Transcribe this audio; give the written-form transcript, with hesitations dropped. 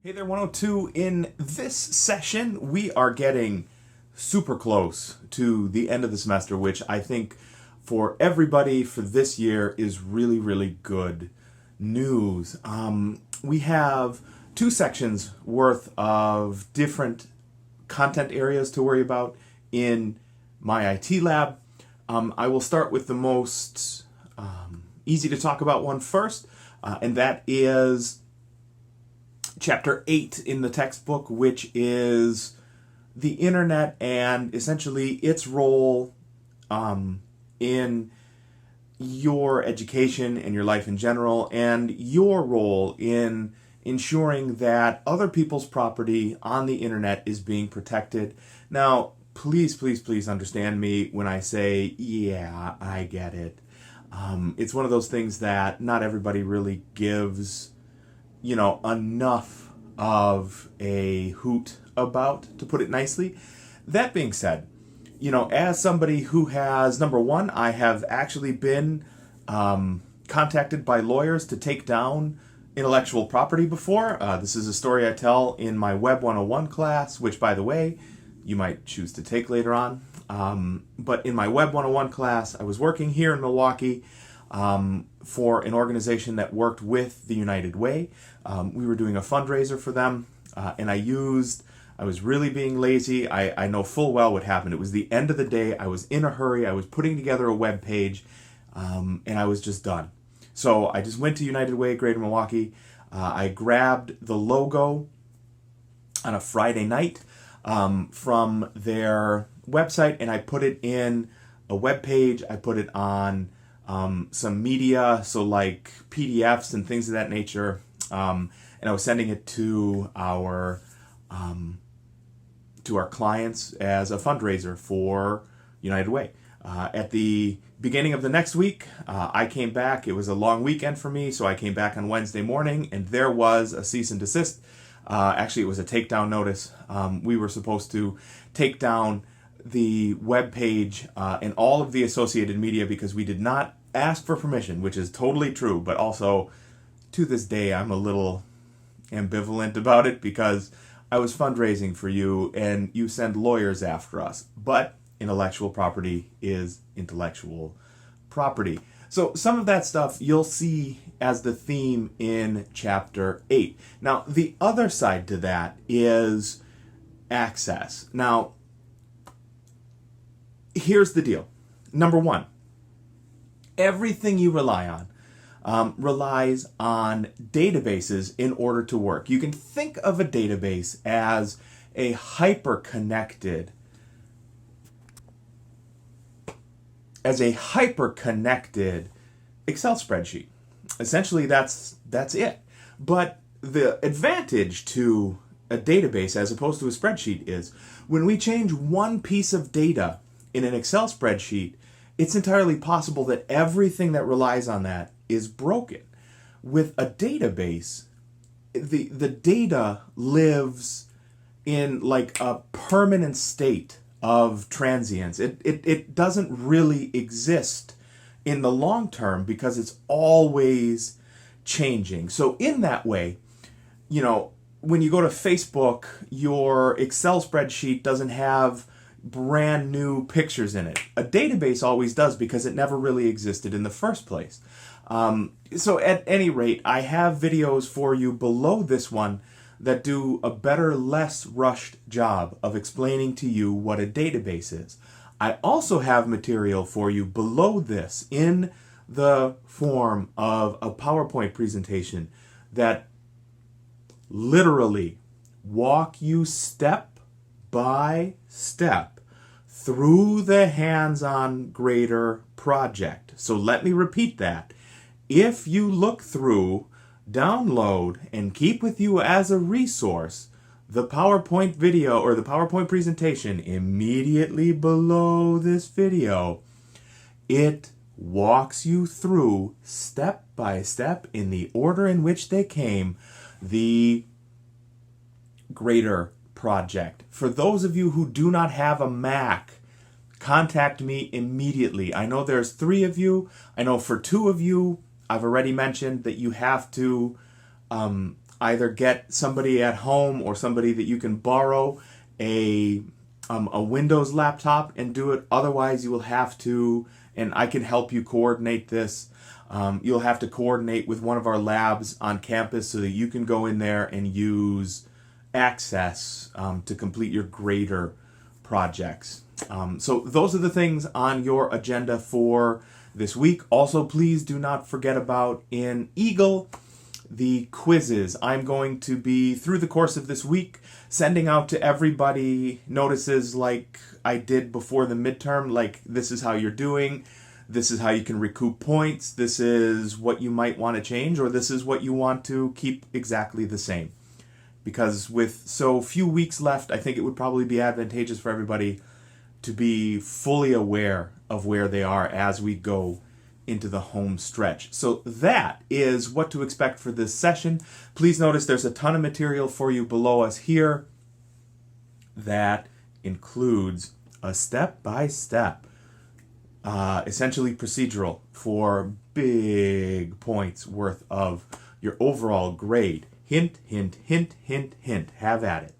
Hey there, 102. In this session, we are getting super close to the end of the semester, which I think for everybody for this year is really, really good news. We have two sections worth of different content areas to worry about in my IT lab. I will start with the most easy to talk about one first, and that is Chapter 8 in the textbook, which is the internet and essentially its role in your education and your life in general, and your role in ensuring that other people's property on the internet is being protected. Now, please understand me when I say, yeah, I get it. It's one of those things that not everybody really gives enough of a hoot about, to put it nicely. That being said, as somebody who has, number one, I have actually been contacted by lawyers to take down intellectual property before. This is a story I tell in my Web 101 class, which, by the way, you might choose to take later on. But in my Web 101 class, I was working here in Milwaukee for an organization that worked with the United Way. We were doing a fundraiser for them, and I was really being lazy. I know full well what happened. It was the end of the day. I was in a hurry. I was putting together a web page, and I was just done. So I just went to United Way, Greater Milwaukee. I grabbed the logo on a Friday night from their website, and I put it in a web page. I put it on some media, so like PDFs and things of that nature, and I was sending it to our clients as a fundraiser for United Way. At the beginning of the next week, I came back. It was a long weekend for me, so I came back on Wednesday morning, and there was a cease and desist. Actually, it was a takedown notice. We were supposed to take down the web page and all of the associated media because we did not ask for permission, which is totally true, but also to this day I'm a little ambivalent about it because I was fundraising for you and you send lawyers after us, but intellectual property is intellectual property. So some of that stuff you'll see as the theme in Chapter 8. Now, the other side to that is access. Now, here's the deal. Number one, everything you rely on relies on databases in order to work. You can think of a database as a hyper-connected Excel spreadsheet. Essentially, that's it. But the advantage to a database as opposed to a spreadsheet is when we change one piece of data in an Excel spreadsheet, it's entirely possible that everything that relies on that is broken. With a database, the data lives in like a permanent state of transience. It doesn't really exist in the long term because it's always changing. So in that way, when you go to Facebook, your Excel spreadsheet doesn't have brand new pictures in it. A database always does because it never really existed in the first place. So at any rate, I have videos for you below this one that do a better, less rushed job of explaining to you what a database is. I also have material for you below this in the form of a PowerPoint presentation that literally walk you step by step through the hands-on grader project. So let me repeat that. If you look through, download, and keep with you as a resource the PowerPoint video or the PowerPoint presentation immediately below this video, it walks you through step by step in the order in which they came the grader project. For those of you who do not have a Mac, contact me immediately. I know there's 3 of you. I know for 2 of you, I've already mentioned that you have to either get somebody at home or somebody that you can borrow a Windows laptop and do it. Otherwise, you will have to, and I can help you coordinate this. You'll have to coordinate with one of our labs on campus so that you can go in there and use Access to complete your grader projects. So those are the things on your agenda for this week. Also, please do not forget about in Eagle the quizzes. I'm going to be, through the course of this week, sending out to everybody notices like I did before the midterm, like this is how you're doing, this is how you can recoup points, this is what you might want to change, or this is what you want to keep exactly the same. Because with so few weeks left, I think it would probably be advantageous for everybody to be fully aware of where they are as we go into the home stretch. So that is what to expect for this session. Please notice there's a ton of material for you below us here that includes a step-by-step, essentially procedural for big points worth of your overall grade. Hint, hint, hint, hint, hint. Have at it.